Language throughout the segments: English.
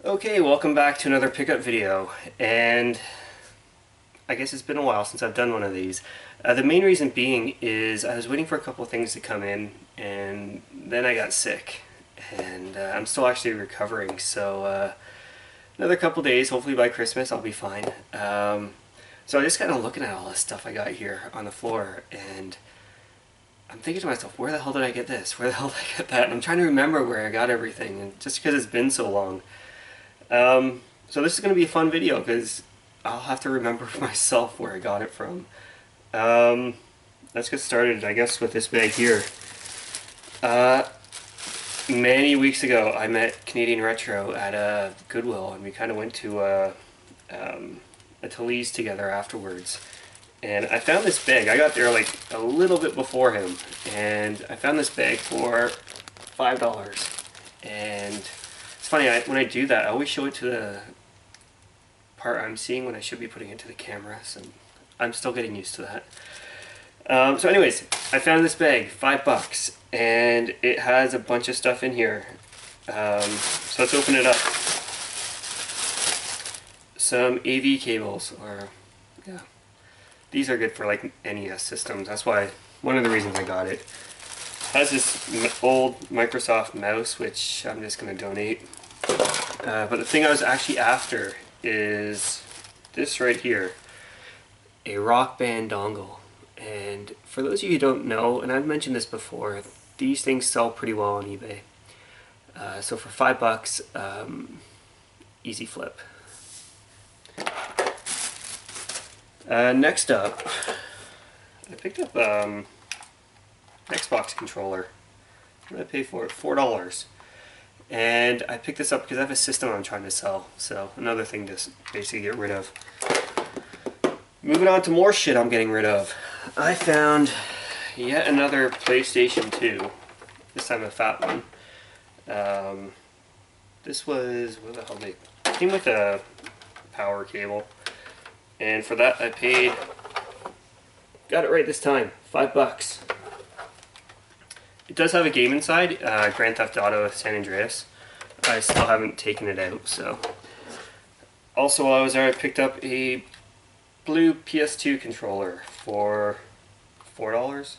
Okay, welcome back to another pickup video, and I guess it's been a while since I've done one of these. The main reason being is I was waiting for a couple of things to come in, and then I got sick, and I'm still actually recovering, so another couple days, hopefully by Christmas I'll be fine. So I'm just kind of looking at all this stuff I got here on the floor, and I'm thinking to myself, where the hell did I get this? Where the hell did I get that? And I'm trying to remember where I got everything, and just because it's been so long. So this is going to be a fun video because I'll have to remember myself where I got it from. Let's get started, I guess, with this bag here. Many weeks ago I met Canadian Retro at a Goodwill, and we kind of went to a Talese together afterwards. And I found this bag. I got there like a little bit before him, and I found this bag for $5. And it's funny, when I do that, I always show it to the part I'm seeing when I should be putting it to the camera, so I'm still getting used to that. So anyways, I found this bag, $5, and it has a bunch of stuff in here. So let's open it up. Some AV cables, or yeah, these are good for like NES systems. That's why, one of the reasons I got it. Has this old Microsoft mouse, which I'm just going to donate. But the thing I was actually after is this right here, a Rock Band dongle. And for those of you who don't know, and I've mentioned this before, these things sell pretty well on eBay. So for $5, easy flip. Next up, I picked up Xbox controller. What did I pay for it? $4. And I picked this up because I have a system I'm trying to sell. So another thing to basically get rid of. Moving on to more shit I'm getting rid of. I found yet another PlayStation 2. This time a fat one. This was, what the hell did it came with a power cable. And for that I paid, got it right this time, $5. It does have a game inside, Grand Theft Auto San Andreas. I still haven't taken it out, so. Also, while I was there, I picked up a blue PS2 controller for $4.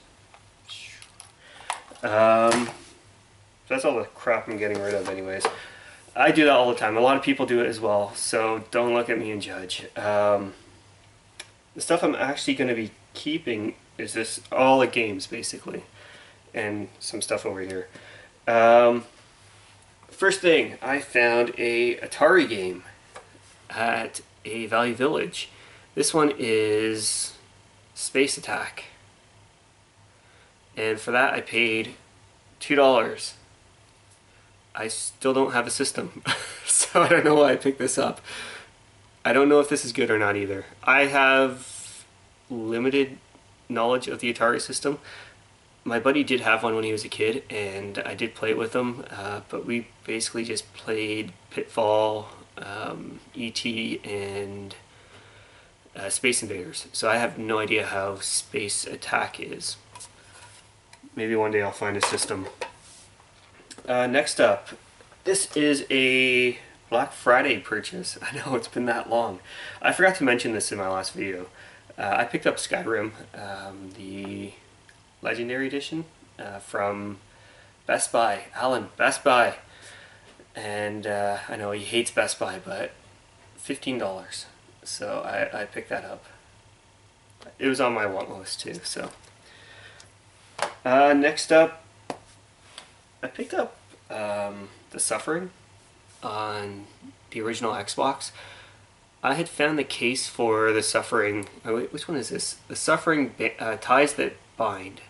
That's all the crap I'm getting rid of anyways. I do that all the time. A lot of people do it as well, so don't look at me and judge. The stuff I'm actually going to be keeping is this, all the games basically. And some stuff over here. First thing, I found a Atari game at a Value Village. This one is Space Attack. And for that I paid $2. I still don't have a system, so I don't know why I picked this up. I don't know if this is good or not either. I have limited knowledge of the Atari system. My buddy did have one when he was a kid, and I did play it with him, but we basically just played Pitfall, E.T., and Space Invaders. So I have no idea how Space Attack is. Maybe one day I'll find a system. Next up, this is a Black Friday purchase. I know, it's been that long. I forgot to mention this in my last video. I picked up Skyrim, the Legendary Edition, from Best Buy. Alan, Best Buy. And I know he hates Best Buy, but $15. So I picked that up. It was on my want list too, so. Next up, I picked up The Suffering on the original Xbox. I had found the case for The Suffering. Oh wait, which one is this? The Suffering Ties That Bind.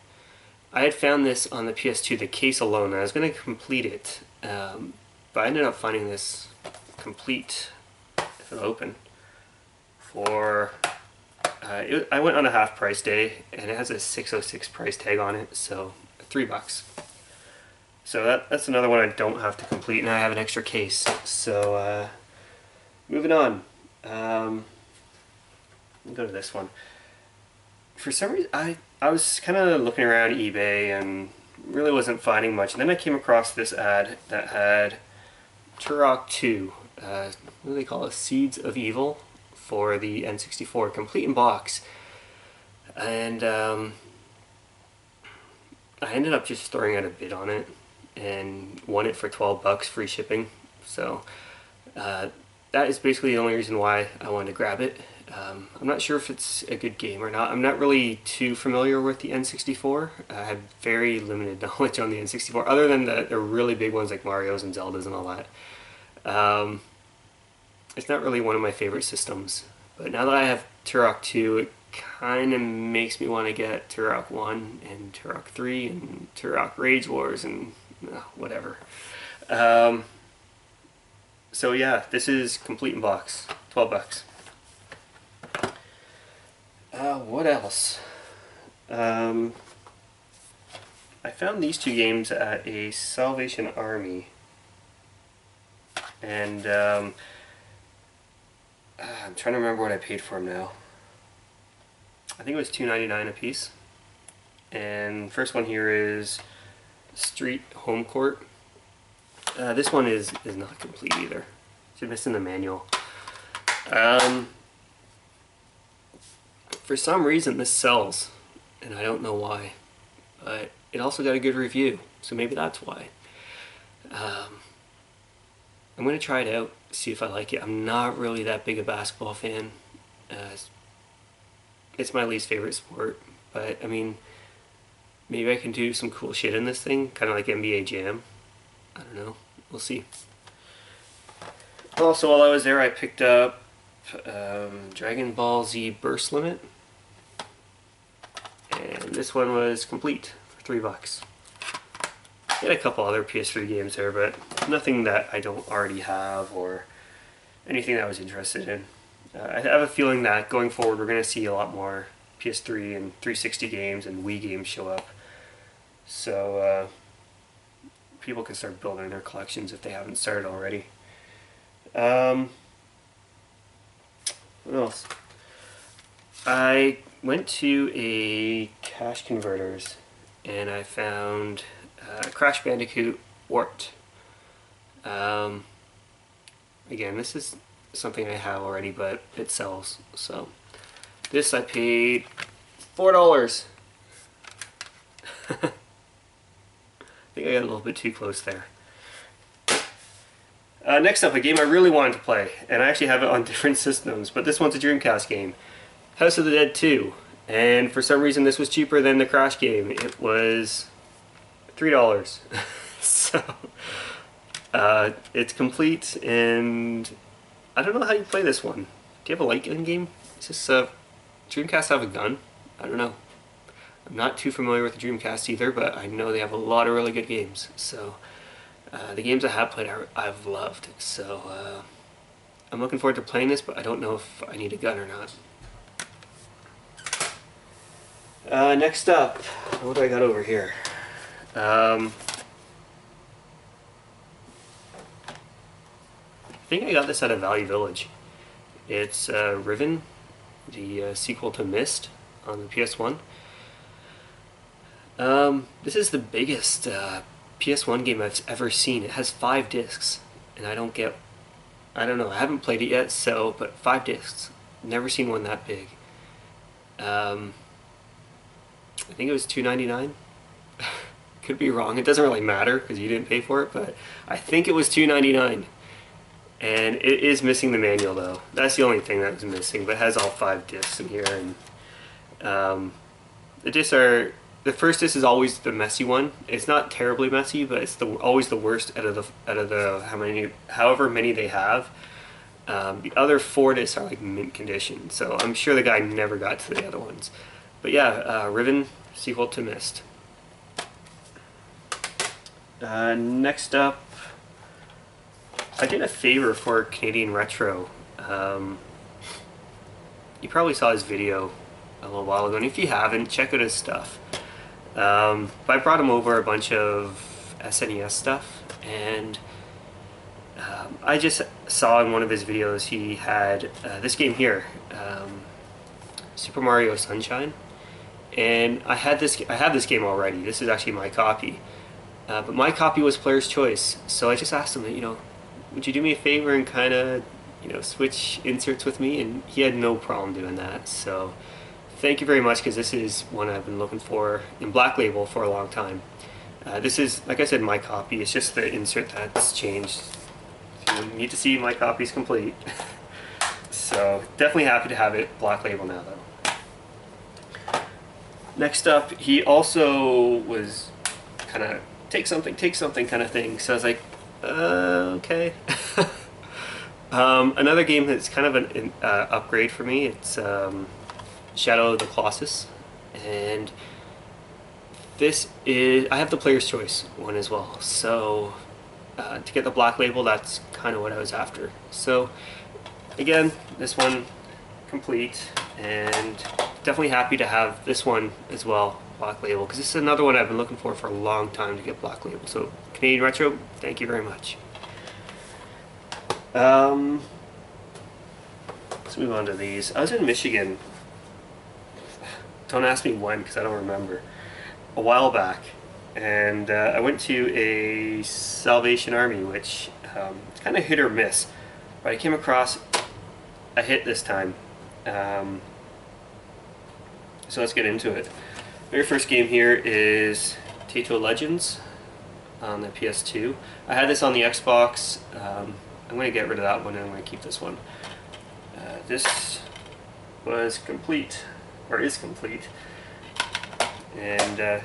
I had found this on the PS2, the case alone, and I was going to complete it, but I ended up finding this complete, if it'll open, for, I went on a half price day, and it has a 606 price tag on it, so $3. So that's another one I don't have to complete, and I have an extra case. So, moving on. We'll go to this one. For some reason, I was kind of looking around eBay and really wasn't finding much. And then I came across this ad that had Turok 2 what do they call it? Seeds of Evil for the N64, complete in box. And I ended up just throwing out a bid on it and won it for 12 bucks free shipping. So that is basically the only reason why I wanted to grab it. I'm not sure if it's a good game or not. I'm not really too familiar with the N64. I have very limited knowledge on the N64, other than the really big ones like Mario's and Zelda's and all that. It's not really one of my favorite systems. But now that I have Turok 2, it kind of makes me want to get Turok 1 and Turok 3 and Turok Rage Wars and whatever. So yeah, this is complete in box. 12 bucks. What else? I found these two games at a Salvation Army, and I'm trying to remember what I paid for them now. I think it was $2.99 a piece. And first one here is Street Home Court. This one is not complete either. It's missing the manual. For some reason this sells, and I don't know why, but it also got a good review, so maybe that's why. I'm going to try it out, see if I like it. I'm not really that big a basketball fan. It's my least favorite sport, but I mean, maybe I can do some cool shit in this thing, kind of like NBA Jam. I don't know, we'll see. Also, while I was there, I picked up Dragon Ball Z Burst Limit, and this one was complete for 3 bucks. I had a couple other PS3 games there, but nothing that I don't already have or anything that I was interested in. I have a feeling that going forward we're going to see a lot more PS3 and 360 games and Wii games show up. So people can start building their collections if they haven't started already. What else? I went to a Cash Converters and I found Crash Bandicoot Warped. Again, this is something I have already, but it sells. So this I paid $4. I think I got a little bit too close there. Next up, a game I really wanted to play, and I actually have it on different systems, but this one's a Dreamcast game. House of the Dead 2, and for some reason this was cheaper than the Crash game. It was $3. So it's complete, and I don't know how you play this one. Do you have a light gun game? Is this Dreamcast have a gun? I don't know. I'm not too familiar with the Dreamcast either, but I know they have a lot of really good games. So the games I have played I've loved. So I'm looking forward to playing this, but I don't know if I need a gun or not. Next up, what do I got over here? I think I got this at a Value Village. It's Riven, the sequel to Myst on the PS1. This is the biggest PS1 game I've ever seen. It has 5 discs, and I don't know, I haven't played it yet, but 5 discs. Never seen one that big. I think it was $2.99. Could be wrong. It doesn't really matter because you didn't pay for it, but I think it was $2.99. And it is missing the manual though. That's the only thing that was missing, but it has all 5 discs in here. And the discs are, the first disc is always the messy one. It's not terribly messy, but it's always the worst out of the however many they have. The other 4 discs are like mint condition, so I'm sure the guy never got to the other ones. But yeah, Riven, sequel to Myst. Next up, I did a favor for Canadian Retro. You probably saw his video a little while ago, and if you haven't, check out his stuff. But I brought him over a bunch of SNES stuff, and I just saw in one of his videos he had this game here, Super Mario Sunshine, and I have this game already. This is actually my copy, but my copy was Player's Choice, so I just asked him, would you do me a favor and kind of, you know, switch inserts with me? And he had no problem doing that. So thank you very much, because this is one I've been looking for in Black Label for a long time. This is, like I said, my copy. It's just the insert that's changed. If you need to see my copy's complete. So definitely happy to have it Black Label now, though. Next up, he also was kind of take something kind of thing. So I was like, okay. Another game that's kind of an upgrade for me. It's Shadow of the Colossus, and this is, I have the Player's Choice one as well. So to get the Black Label, that's kind of what I was after. So again, this one complete, and definitely happy to have this one as well, Black Label, because this is another one I've been looking for a long time to get Black Label. So Canadian Retro, thank you very much. Let's move on to these. I was in Michigan, don't ask me when because I don't remember, a while back, and I went to a Salvation Army, which it's kind of hit or miss, but I came across a hit this time. So let's get into it. Very first game here is Taito Legends on the PS2. I had this on the Xbox. I'm going to get rid of that one and I'm going to keep this one. This was complete, or is complete, and I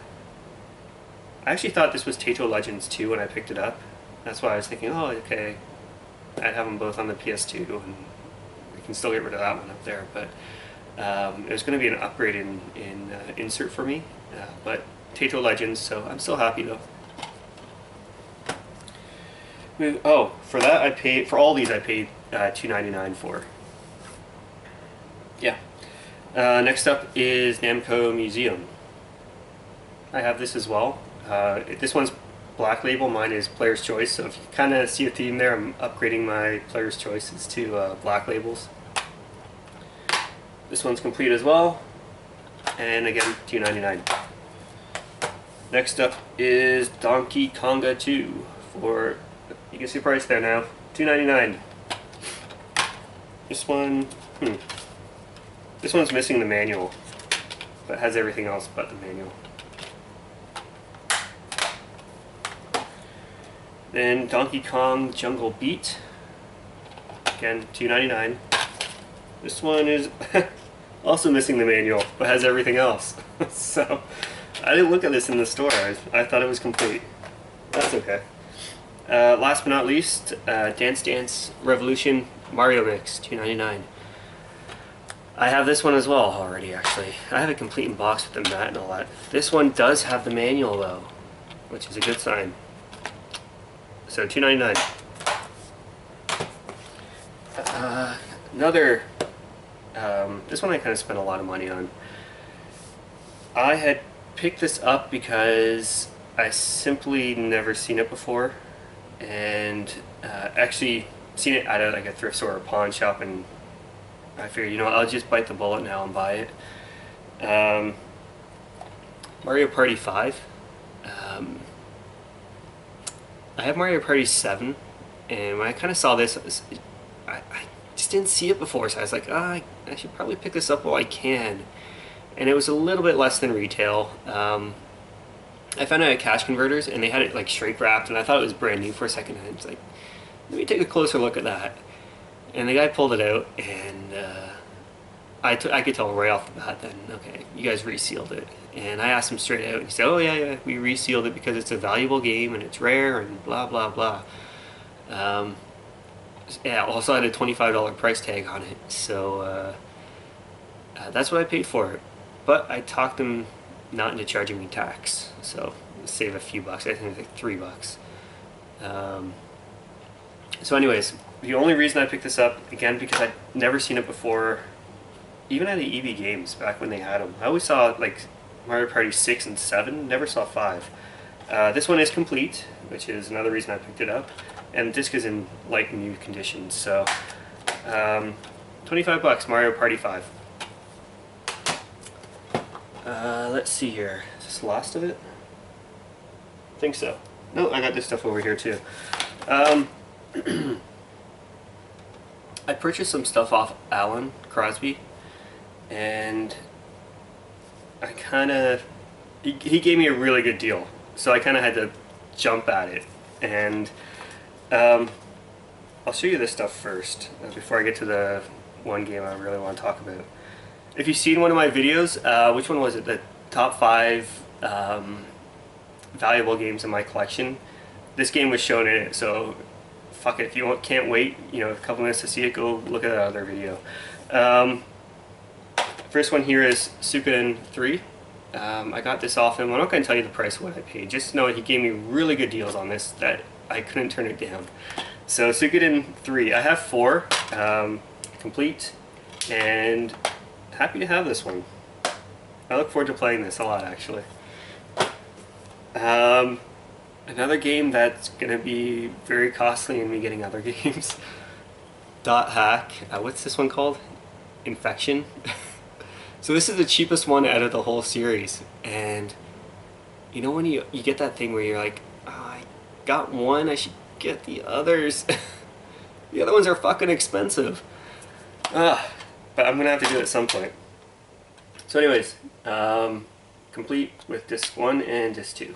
actually thought this was Taito Legends 2 when I picked it up. That's why I was thinking, oh, okay, I'd have them both on the PS2 and we can still get rid of that one up there, but it was going to be an upgrade in insert for me, but Taito Legends, so I'm still happy though. Oh, for that I paid, for all these I paid $2.99 for. Yeah. Next up is Namco Museum. I have this as well. This one's Black Label, mine is Player's Choice, so if you kind of see a theme there, I'm upgrading my Player's Choices to Black Labels. This one's complete as well, and again, $2.99. Next up is Donkey Konga 2 for, you can see the price there now, $2.99. This one, this one's missing the manual, but has everything else but the manual. Then Donkey Kong Jungle Beat, again $2.99. This one is also missing the manual, but has everything else. So I didn't look at this in the store. I thought it was complete. That's okay. Last but not least, Dance Dance Revolution Mario Mix, $2.99. I have this one as well already, actually. I have it complete in box with the mat and all that. This one does have the manual though, which is a good sign. So $2.99. Another, this one I kind of spent a lot of money on. I had picked this up because I simply never seen it before, and actually seen it at like a thrift store or pawn shop, and I figured, you know, I'll just bite the bullet now and buy it. Mario Party 5. I have Mario Party 7, and when I kind of saw this, I just didn't see it before, so I was like, I should probably pick this up while I can. And it was a little bit less than retail. I found it at Cash Converters, and they had it like shrink wrapped, and I thought it was brand new for a second, and I was like, let me take a closer look at that. And the guy pulled it out, and I could tell right off the bat then, okay, you guys resealed it. And I asked him straight out, and he said, oh yeah, we resealed it because it's a valuable game and it's rare and blah blah blah. Yeah, also had a $25 price tag on it, so that's what I paid for it. But I talked them not into charging me tax, so save a few bucks. I think it's like $3. So anyways, the only reason I picked this up, again, because I'd never seen it before, even at the EB Games back when they had them. I always saw like Mario Party 6 and 7, never saw 5. This one is complete, which is another reason I picked it up, and the disc is in like new condition, so $25, Mario Party 5. Let's see here, is this the last of it? I think so. No, I got this stuff over here too. I purchased some stuff off Alan Crosby, and I kind of he gave me a really good deal, so I kind of had to jump at it. And I'll show you this stuff first before I get to the one game I really want to talk about. If you've seen one of my videos, which one was it? The top 5 valuable games in my collection. This game was shown in it, so fuck it. If you can't wait, you know, a couple minutes to see it, go look at that other video. First one here is Suikoden 3. I got this off him. I'm not going to tell you the price of what I paid. Just know he gave me really good deals on this that I couldn't turn it down. So Suikoden 3. I have 4 complete, and happy to have this one. I look forward to playing this a lot, actually. Another game that's going to be very costly in me getting other games. Dot Hack. What's this one called? Infection. So this is the cheapest one out of the whole series, and you know when you get that thing where you're like, oh, I got one, I should get the others. The other ones are fucking expensive. But I'm gonna have to do it at some point. So anyways, complete with disc 1 and disc 2,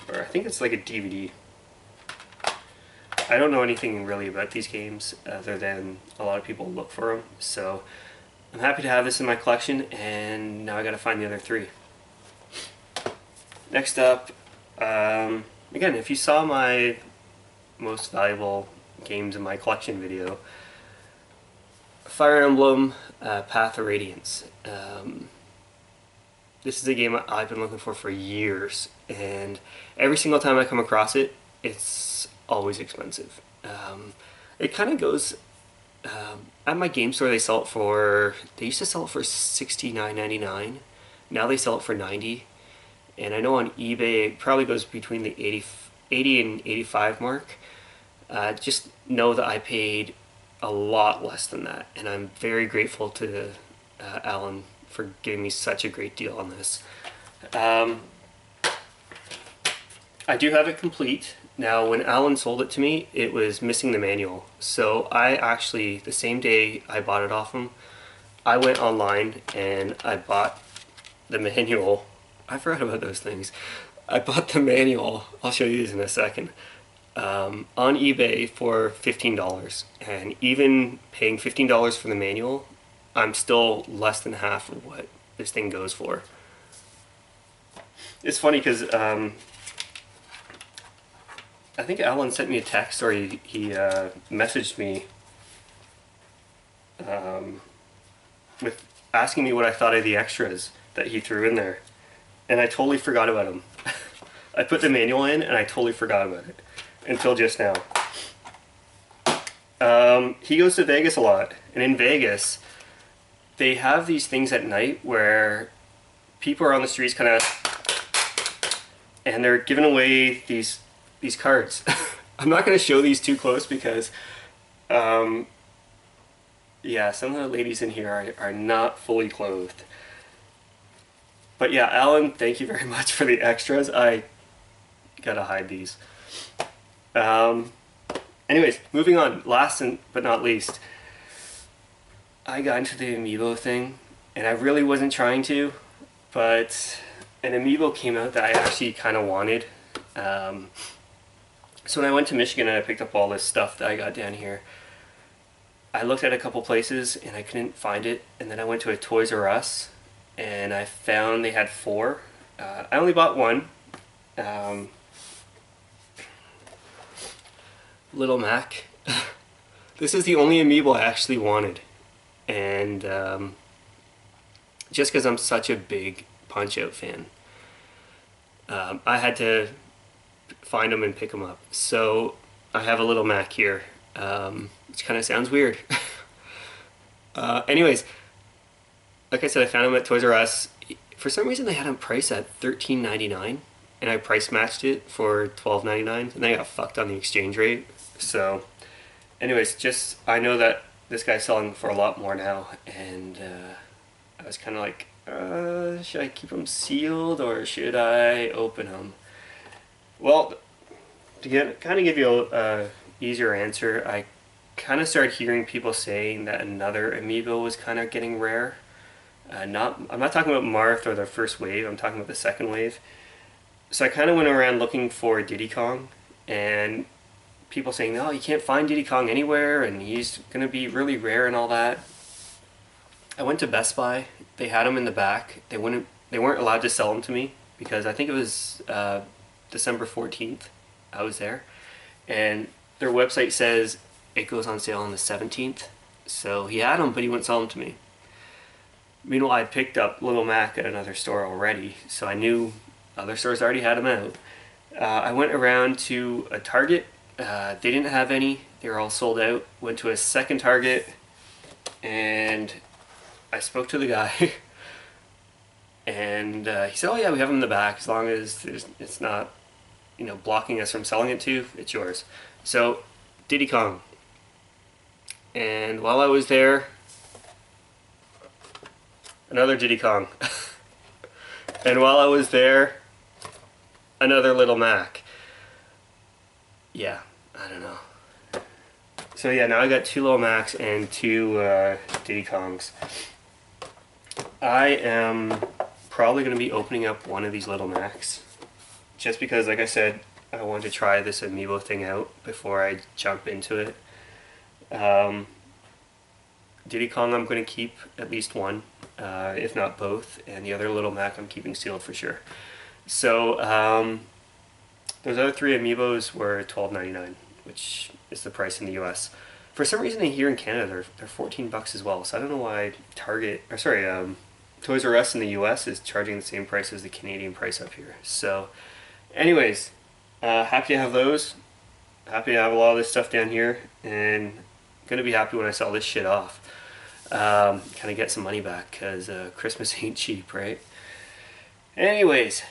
or I think it's like a DVD. I don't know anything really about these games other than a lot of people look for them, so I'm happy to have this in my collection, and now I gotta find the other 3. Next up, again, if you saw my most valuable games in my collection video, Fire Emblem Path of Radiance. This is a game I've been looking for years, and every single time I come across it, it's always expensive. It kind of goes... at my game store they sell it for, they used to sell it for $69.99. Now they sell it for $90. And I know on eBay it probably goes between the 80 and 85 mark. Just know that I paid a lot less than that, and I'm very grateful to Alan for giving me such a great deal on this. I do have it complete. Now, when Alan sold it to me, it was missing the manual. So I actually, the same day I bought it off him, I went online and I bought the manual. I forgot about those things. I bought the manual, I'll show you these in a second, on eBay for $15. And even paying $15 for the manual, I'm still less than half of what this thing goes for. It's funny because I think Alan sent me a text, or he messaged me with asking me what I thought of the extras that he threw in there, and I totally forgot about them. I put the manual in and I totally forgot about it until just now. He goes to Vegas a lot, and in Vegas they have these things at night where people are on the streets kind of, and they're giving away these cards. I'm not going to show these too close because yeah, some of the ladies in here are not fully clothed. But yeah, Alan, thank you very much for the extras. I gotta hide these. Anyways, moving on. Last but not least, I got into the amiibo thing, and I really wasn't trying to, but an amiibo came out that I actually kind of wanted. So when I went to Michigan and I picked up all this stuff that I got down here, I looked at a couple places and I couldn't find it, and then I went to a Toys R Us and I found they had 4. I only bought 1. Little Mac. This is the only amiibo I actually wanted, and just because I'm such a big Punch-Out fan, I had to find them and pick them up. So I have a Little Mac here, which kind of sounds weird. Anyways, like I said, I found them at Toys R Us. For some reason they had them priced at $13.99, and I price matched it for $12.99, and I got fucked on the exchange rate. So anyways, just, I know that this guy's selling for a lot more now, and I was kind of like, should I keep them sealed or should I open them? Well, to kind of give you easier answer. I kind of started hearing people saying that another amiibo was kind of getting rare. I'm not talking about Marth or the first wave. I'm talking about the second wave. So I kind of went around looking for Diddy Kong, and people saying, "No, you can't find Diddy Kong anywhere, and he's gonna be really rare and all that." I went to Best Buy. They had them in the back. They weren't allowed to sell them to me because I think it was December 14th. I was there, and their website says it goes on sale on the 17th. So he had them, but he wouldn't sell them to me. Meanwhile, I picked up Little Mac at another store already, so I knew other stores already had them out. I went around to a Target. They didn't have any. They were all sold out. Went to a second Target, and I spoke to the guy, and he said, "Oh yeah, we have them in the back. As long as it's not, blocking us from selling it to you, it's yours." So, Diddy Kong. And while I was there, another Diddy Kong. And while I was there, another Little Mac. Yeah, I don't know. So yeah, now I got 2 Little Macs and 2 Diddy Kongs. I am probably going to be opening up one of these Little Macs, just because, like I said, I want to try this amiibo thing out before I jump into it. Diddy Kong I'm going to keep at least one, if not both, and the other Little Mac I'm keeping sealed for sure. So those other 3 amiibos were $12.99, which is the price in the US. For some reason, here in Canada they're $14 as well. So I don't know why Toys R Us in the US is charging the same price as the Canadian price up here. So, anyways, happy to have those. Happy to have a lot of this stuff down here, and gonna be happy when I sell this shit off. Kind of get some money back, because Christmas ain't cheap, right? Anyways,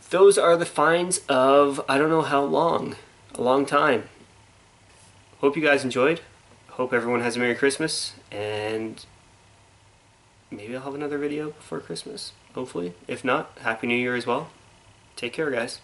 those are the finds of I don't know how long. A long time. Hope you guys enjoyed. Hope everyone has a Merry Christmas, and maybe I'll have another video before Christmas, hopefully. If not, Happy New Year as well. Take care, guys.